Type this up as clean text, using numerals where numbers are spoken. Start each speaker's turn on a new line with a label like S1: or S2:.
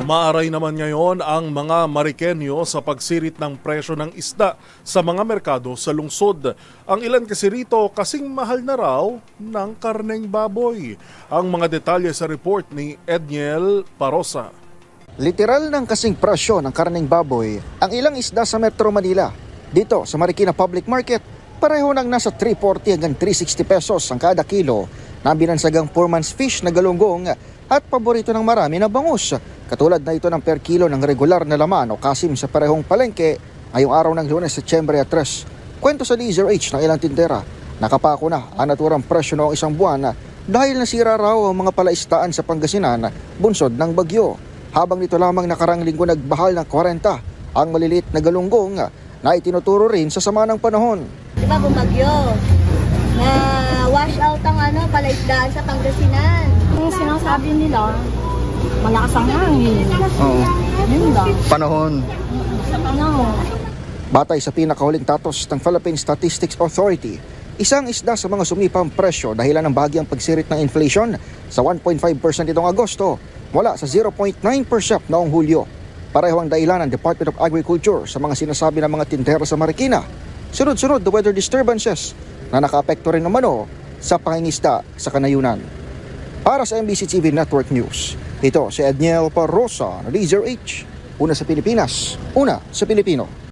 S1: Maaray naman ngayon ang mga Marikenyo sa pagsirit ng presyo ng isda sa mga merkado sa lungsod. Ang ilan kasi rito kasing mahal na raw ng karneng baboy. Ang mga detalye sa report ni Edniel Parosa.
S2: Literal ng kasing presyo ng karneng baboy ang ilang isda sa Metro Manila. Dito sa Marikina Public Market, pareho nang nasa 340 hanggang 360 pesos ang kada kilo na binansagang 4-months fish na galunggong at paborito ng marami na bangus. Katulad na ito ng per kilo ng regular na laman o kasim sa parehong palengke ngayong araw ng Lunes, Setyembre 3. Kwento sa DZRH ng ilang tindera, nakapako na ang naturang presyo noong isang buwan dahil nasira raw ang mga palaistaan sa Pangasinan bunsod ng bagyo. Habang nito lamang nakarang linggo nagbahal ng 40 ang maliliit na galunggong na itinuturo rin sa sama ng panahon.
S3: Diba bumagyo? Na wash out ang palaisdaan sa Pangasinan.
S4: Yung sinasabi nila, malakas ang hangin.
S2: Oo.
S4: Yun lang.
S2: Panahon.
S4: Sa panahon.
S2: Batay sa pinakahuling datos ng Philippine Statistics Authority, isang isda sa mga sumipang presyo dahilan ng bagyang pagsirit ng inflation sa 1.5% itong Agosto mula sa 0.9% noong Hulyo. Pareho ang dahilan ng Department of Agriculture sa mga sinasabi ng mga tindera sa Marikina. Sunod-sunod the weather disturbances na nakaapekto rin naman sa pangingisda sa kanayunan. Para sa MBC TV Network News, ito si Edniel Parosa ng DZRH. Una sa Pilipinas, una sa Pilipino.